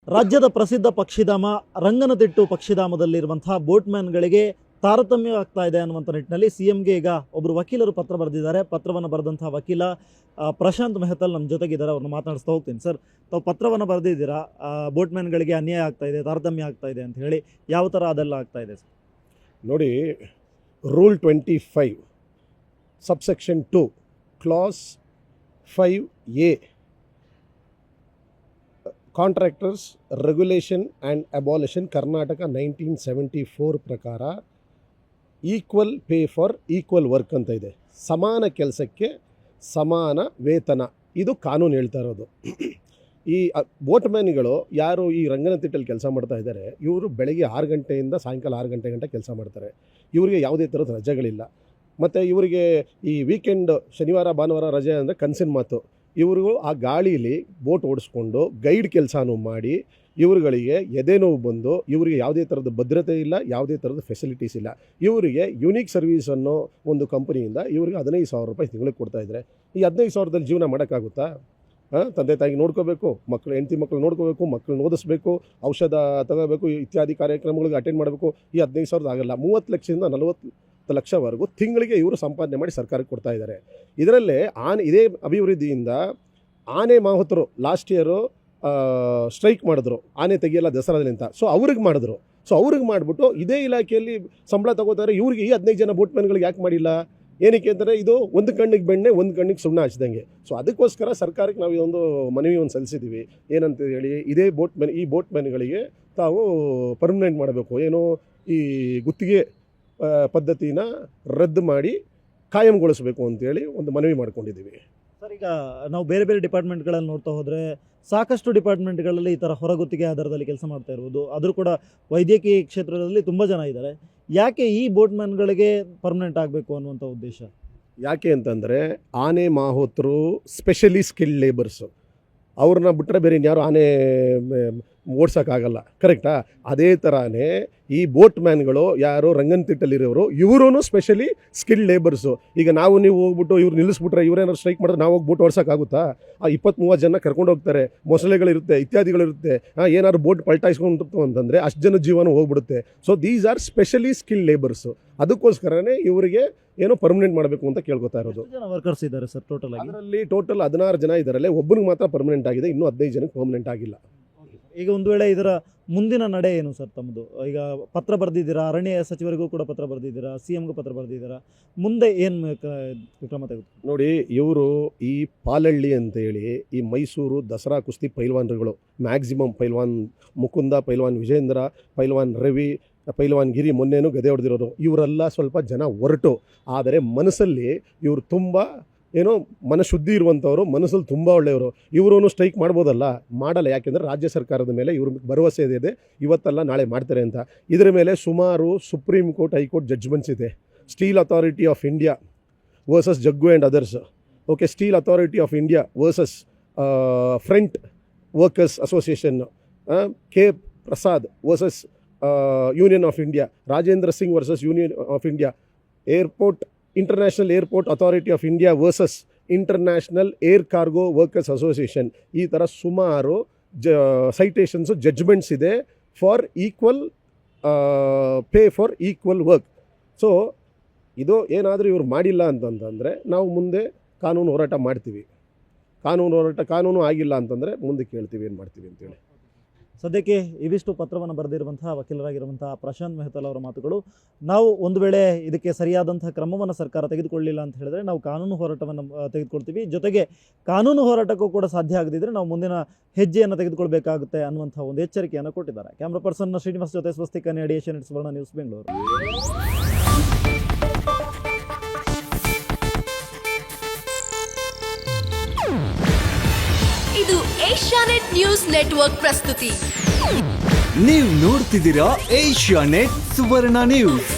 ರಾಜ್ಯದ ಪ್ರಸಿದ್ಧ ಪಕ್ಷಿಧಾಮ ರಂಗನತಿಟ್ಟು ಪಕ್ಷಿಧಾಮದಲ್ಲಿರುವಂತಹ ಬೋಟ್ಮ್ಯಾನ್ಗಳಿಗೆ ತಾರತಮ್ಯವಾಗ್ತಾ ಇದೆ ಅನ್ನುವಂಥ ನಿಟ್ಟಿನಲ್ಲಿ ಸಿಎಂಗೆ ಈಗ ಒಬ್ಬರು ವಕೀಲರು ಪತ್ರ ಬರೆದಿದ್ದಾರೆ. ಪತ್ರವನ್ನು ಬರೆದಂತಹ ವಕೀಲ ಪ್ರಶಾಂತ್ ಮೆಹತಲ್ ನಮ್ಮ ಜೊತೆಗಿದ್ದಾರೆ. ಅವ್ರನ್ನ ಮಾತನಾಡಿಸ್ತಾ ಹೋಗ್ತೀನಿ. ಸರ್, ತಾವು ಪತ್ರವನ್ನು ಬರೆದಿದ್ದೀರಾ, ಬೋಟ್ಮ್ಯಾನ್ಗಳಿಗೆ ಅನ್ಯಾಯ ಆಗ್ತಾ ಇದೆ, ತಾರತಮ್ಯ ಆಗ್ತಾ ಇದೆ ಅಂತ ಹೇಳಿ. ಯಾವ ಥರ ಅದೆಲ್ಲ ಆಗ್ತಾ ಇದೆ ಸರ್? ನೋಡಿ, rule 25 subsection 2 class 5A contractors regulation and abolition Karnataka 1974 ಪ್ರಕಾರ equal pay for equal work ಅಂತ ಇದೆ. ಸಮಾನ ಕೆಲಸಕ್ಕೆ ಸಮಾನ ವೇತನ, ಇದು ಕಾನೂನು ಹೇಳ್ತಾ ಇರೋದು. ಈ ಬೋಟ್ಮ್ಯಾನ್ಗಳು ಯಾರು ಈ ರಂಗನತಿಟ್ಟಲ್ಲಿ ಕೆಲಸ ಮಾಡ್ತಾ ಇದ್ದಾರೆ, ಇವರು ಬೆಳಗ್ಗೆ 6 ಗಂಟೆಯಿಂದ ಸಾಯಂಕಾಲ 6 ಗಂಟೆ ಗಂಟೆ ಕೆಲಸ ಮಾಡ್ತಾರೆ. ಇವರಿಗೆ ಯಾವುದೇ ಥರದ ರಜೆಗಳಿಲ್ಲ. ಮತ್ತು ಇವರಿಗೆ ಈ ವೀಕೆಂಡ್ ಶನಿವಾರ ಭಾನುವಾರ ರಜೆ ಅಂದರೆ ಕನಸಿನ ಮಾತು. ಇವರು ಆ ಗಾಳೀಲಿ ಬೋಟ್ ಓಡಿಸ್ಕೊಂಡು ಗೈಡ್ ಕೆಲಸನೂ ಮಾಡಿ ಇವರುಗಳಿಗೆ ಎದೆ ನೋವು ಬಂದು ಇವರಿಗೆ ಯಾವುದೇ ಥರದ ಭದ್ರತೆ ಇಲ್ಲ, ಯಾವುದೇ ಥರದ ಫೆಸಿಲಿಟೀಸ್ ಇಲ್ಲ. ಇವರಿಗೆ ಯುನೀಕ್ ಸರ್ವೀಸ್ ಅನ್ನೋ ಒಂದು ಕಂಪನಿಯಿಂದ ಇವರಿಗೆ 15,000 ರೂಪಾಯಿ ತಿಂಗಳಿಗೆ ಕೊಡ್ತಾಯಿದ್ದಾರೆ. ಈ 15,000ದಲ್ಲಿ ಜೀವನ ಮಾಡೋಕ್ಕಾಗುತ್ತಾ? ತಂದೆ ತಾಯಿಗೆ ನೋಡ್ಕೋಬೇಕು, ಹೆಂಡತಿ ಮಕ್ಕಳು ನೋಡ್ಕೋಬೇಕು, ಮಕ್ಕಳನ್ನ ಓದಿಸ್ಬೇಕು, ಔಷಧ ತಗೋಬೇಕು, ಇತ್ಯಾದಿ ಕಾರ್ಯಕ್ರಮಗಳಿಗೆ ಅಟೆಂಡ್ ಮಾಡಬೇಕು. ಈ 15,000 ಆಗಲ್ಲ. 30 ಲಕ್ಷದಿಂದ 40 ಲಕ್ಷವರೆಗೂ ತಿಂಗಳಿಗೆ ಇವರು ಸಂಪಾದನೆ ಮಾಡಿ ಸರ್ಕಾರಕ್ಕೆ ಕೊಡ್ತಾ ಇದ್ದಾರೆ. ಇದರಲ್ಲೇ ಇದೇ ಅಭಿವೃದ್ಧಿಯಿಂದ ಆನೆ ಮಾಹುತರು ಲಾಸ್ಟ್ ಇಯರು ಸ್ಟ್ರೈಕ್ ಮಾಡಿದ್ರು, ಆನೆ ತೆಗಿಯಲ್ಲ ದಸರಾದಲ್ಲಿ ಅಂತ. ಸೊ ಅವ್ರಿಗೆ ಮಾಡಿದ್ರು. ಸೊ ಅವ್ರಿಗೆ ಮಾಡಿಬಿಟ್ಟು ಇದೇ ಇಲಾಖೆಯಲ್ಲಿ ಸಂಬಳ ತಗೋತಾರೆ. ಇವ್ರಿಗೆ ಈ 15 ಜನ ಬೋಟ್ಮ್ಯಾನ್ಗಳಿಗೆ ಯಾಕೆ ಮಾಡಿಲ್ಲ? ಏನಕ್ಕೆ ಅಂದರೆ ಇದು ಒಂದು ಕಣ್ಣಿಗೆ ಬೆಣ್ಣೆ ಒಂದು ಕಣ್ಣಿಗೆ ಸುಣ್ಣ ಹಚ್ಚಿದಂಗೆ. ಸೊ ಅದಕ್ಕೋಸ್ಕರ ಸರ್ಕಾರಕ್ಕೆ ನಾವು ಇದೊಂದು ಮನವಿ ಸಲ್ಲಿಸಿದ್ದೀವಿ. ಏನಂತ ಹೇಳಿ, ಈ ಬೋಟ್ಮ್ಯಾನ್ಗಳಿಗೆ ತಾವು ಪರ್ಮನೆಂಟ್ ಮಾಡಬೇಕು, ಏನೋ ಈ ಗುತ್ತಿಗೆ ಪದ್ಧತಿನ ರದ್ದು ಮಾಡಿ ಕಾಯಂಗೊಳಿಸಬೇಕು ಅಂತೇಳಿ ಒಂದು ಮನವಿ ಮಾಡ್ಕೊಂಡಿದ್ದೀವಿ. ಸರ್, ಈಗ ನಾವು ಬೇರೆ ಬೇರೆ ಡಿಪಾರ್ಟ್ಮೆಂಟ್ಗಳಲ್ಲಿ ನೋಡ್ತಾ ಹೋದರೆ ಸಾಕಷ್ಟು ಡಿಪಾರ್ಟ್ಮೆಂಟ್ಗಳಲ್ಲಿ ಈ ಥರ ಹೊರಗುತ್ತಿಗೆ ಆಧಾರದಲ್ಲಿ ಕೆಲಸ ಮಾಡ್ತಾ ಇರ್ಬೋದು. ಆದರೂ ಕೂಡ ವೈದ್ಯಕೀಯ ಕ್ಷೇತ್ರದಲ್ಲಿ ತುಂಬ ಜನ ಇದ್ದಾರೆ. ಯಾಕೆ ಈ ಬೋಟ್ಮ್ಯಾನ್ಗಳಿಗೆ ಪರ್ಮನೆಂಟ್ ಆಗಬೇಕು ಅನ್ನುವಂಥ ಉದ್ದೇಶ? ಯಾಕೆ ಅಂತಂದರೆ, ಆನೆ ಮಾಹೋತರು ಸ್ಪೆಷಲಿ ಸ್ಕಿಲ್ಡ್ ಲೇಬರ್ಸು. ಅವ್ರನ್ನ ಬಿಟ್ಟರೆ ಬೇರೆ ಇನ್ಯಾರು ಆನೆ ಓಡ್ಸೋಕ್ಕಾಗಲ್ಲ. ಕರೆಕ್ಟಾ? ಅದೇ ಥರನೇ ಈ ಬೋಟ್ಮ್ಯಾನ್ಗಳು ಯಾರು ರಂಗನತಿಟ್ಟಲ್ಲಿರೋರು ಇವರೂ ಸ್ಪೆಷಲಿ ಸ್ಕಿಲ್ಡ್ ಲೇಬರ್ಸು. ಈಗ ನೀವು ಹೋಗ್ಬಿಟ್ಟು ಇವ್ರು ನಿಲ್ಲಿಸ್ಬಿಟ್ರೆ, ಇವರೇನಾದ್ರು ಸ್ಟ್ರೈಕ್ ಮಾಡಿದ್ರೆ ನಾವು ಹೋಗಿ ಬೋಟ್ ಓಡ್ಸೋಕ್ಕಾಗುತ್ತಾ? ಆ 20-30 ಜನ ಕರ್ಕೊಂಡು ಹೋಗ್ತಾರೆ, ಮೊಸಳೆಗಳಿರುತ್ತೆ, ಇತ್ಯಾದಿಗಳಿರುತ್ತೆ. ಏನಾದ್ರು ಬೋಟ್ ಪಲ್ಟಾಯಿಸ್ಕೊಂಡು ಅಂತಂದರೆ ಅಷ್ಟು ಜನ ಜೀವನ ಹೋಗ್ಬಿಡುತ್ತೆ. So these are specially skilled labours. ಅದಕ್ಕೋಸ್ಕರನೇ ಇವರಿಗೆ ಏನೋ ಪರ್ಮನೆಂಟ್ ಮಾಡಬೇಕು ಅಂತ ಕೇಳ್ಕೊತಾ ಇರೋದು. ಜನ ವರ್ಕರ್ಸ್ ಇದ್ದಾರೆ ಸರ್ ಟೋಟಲ್ ಆಗಿ? ಅದರಲ್ಲಿ ಟೋಟಲ್ 16 ಜನ ಇದ್ದಾರಲ್ಲೇ, ಒಬ್ಬನಿಗೆ ಮಾತ್ರ ಪರ್ಮನೆಂಟ್ ಆಗಿದೆ, ಇನ್ನೂ 15 ಜನಕ್ಕೆ ಪರ್ಮನೆಂಟ್ ಆಗಿಲ್ಲ. ಈಗ ಒಂದು ವೇಳೆ ಇದರ ಮುಂದಿನ ನಡೆ ಏನು ಸರ್ ತಮ್ಮದು? ಈಗ ಪತ್ರ ಬರೆದಿದ್ದೀರಾ, ಅರಣ್ಯ ಸಚಿವರಿಗೂ ಕೂಡ ಪತ್ರ ಬರೆದಿದ್ದೀರಾ, ಸಿಎಂಗೂ ಪತ್ರ ಬರೆದಿದ್ದೀರಾ, ಮುಂದೆ ಏನು ಕ್ರಮ ತೆಗೆದುಕೊಂಡು? ನೋಡಿ, ಇವರು ಈ ಪಾಲಳ್ಳಿ ಅಂತೇಳಿ ಈ ಮೈಸೂರು ದಸರಾ ಕುಸ್ತಿ ಪೈಲ್ವಾನ್ರುಗಳು, ಮ್ಯಾಕ್ಸಿಮಮ್ ಪೈಲ್ವಾನ್ ಮುಕುಂದ, ಪೈಲ್ವಾನ್ ವಿಜೇಂದ್ರ, ಪೈಲ್ವಾನ್ ರವಿ, ಪೈಲ್ವಾನ್ ಗಿರಿ ಮೊನ್ನೆನೂ ಗದೆ ಹೊಡೆದಿರೋರು. ಇವರೆಲ್ಲ ಸ್ವಲ್ಪ ಜನ ಹೊರಟು, ಆದರೆ ಮನಸ್ಸಲ್ಲಿ ಇವರು ತುಂಬ ಏನೋ ಮನಶುದ್ಧಿ ಇರುವಂಥವ್ರು, ಮನಸ್ಸಲ್ಲಿ ತುಂಬ ಒಳ್ಳೆಯವರು. ಇವರೂ ಸ್ಟ್ರೈಕ್ ಮಾಡ್ಬೋದಲ್ಲ, ಮಾಡಲ್ಲ. ಯಾಕೆಂದರೆ ರಾಜ್ಯ ಸರ್ಕಾರದ ಮೇಲೆ ಇವ್ರ ಭರವಸೆ ಇದೆ, ಇವತ್ತಲ್ಲ ನಾಳೆ ಮಾಡ್ತಾರೆ ಅಂತ. ಇದರ ಮೇಲೆ ಸುಮಾರು ಸುಪ್ರೀಂ ಕೋರ್ಟ್, ಹೈಕೋರ್ಟ್ ಜಡ್ಜ್ಮೆಂಟ್ಸ್ ಇದೆ. Steel authority of India versus Jaggu and others. Okay, steel authority of India versus front workers association, K Prasad versus union of India, Rajendra Singh versus union of India, international airport authority of India versus international air cargo workers association. ಈ ಥರ ಸುಮಾರು citations, judgments ಇದೆ for equal pay for equal work. So ಇದು ಏನಾದರೂ ಇವರು ಮಾಡಿಲ್ಲ ಅಂತಂದರೆ ನಾವು ಮುಂದೆ ಕಾನೂನು ಹೋರಾಟ ಮಾಡ್ತೀವಿ. ಕಾನೂನು ಆಗಿಲ್ಲ ಅಂತಂದರೆ ಮುಂದೆ ಕೇಳ್ತೀವಿ ಏನು ಮಾಡ್ತೀವಿ ಅಂತೇಳಿ. ಸದ್ಯಕ್ಕೆ ಇವಿಷ್ಟು ಪತ್ರವನ್ನು ಬರೆದಿರುವಂತಹ ವಕೀಲರಾಗಿರುವಂತಹ ಪ್ರಶಾಂತ್ ಮೆಹತಲ್ ಅವರ ಮಾತುಗಳು. ನಾವು ಒಂದು ವೇಳೆ ಇದಕ್ಕೆ ಸರಿಯಾದಂತಹ ಕ್ರಮವನ್ನು ಸರ್ಕಾರ ತೆಗೆದುಕೊಳ್ಳಿಲ್ಲ ಅಂತ ಹೇಳಿದ್ರೆ ನಾವು ಕಾನೂನು ಹೋರಾಟವನ್ನು ತೆಗೆದುಕೊಳ್ತೀವಿ. ಜೊತೆಗೆ ಕಾನೂನು ಹೋರಾಟಕ್ಕೂ ಕೂಡ ಸಾಧ್ಯ ಆಗದಿದ್ದರೆ ನಾವು ಮುಂದಿನ ಹೆಜ್ಜೆಯನ್ನು ತೆಗೆದುಕೊಳ್ಬೇಕಾಗುತ್ತೆ ಅನ್ನುವಂಥ ಒಂದು ಎಚ್ಚರಿಕೆಯನ್ನು ಕೊಟ್ಟಿದ್ದಾರೆ. ಕ್ಯಾಮ್ರಾ ಪರ್ಸನ್ ಶ್ರೀನಿವಾಸ್ ಜೊತೆ ಸ್ವಸ್ತಿಕ ನೇಡಿ, ಏಷ್ಯಾನೆಟ್ ಸುವರ್ಣ ನ್ಯೂಸ್, ಬೆಂಗಳೂರು. ಇದು ಏಷ್ಯಾನೆಟ್ ನ್ಯೂಸ್ ನೆಟ್ವರ್ಕ್ ಪ್ರಸ್ತುತಿ. ನೀವು ನೋಡ್ತಿದ್ದೀರಾ ಏಷ್ಯಾನೆಟ್ ಸುವರ್ಣ ನ್ಯೂಸ್.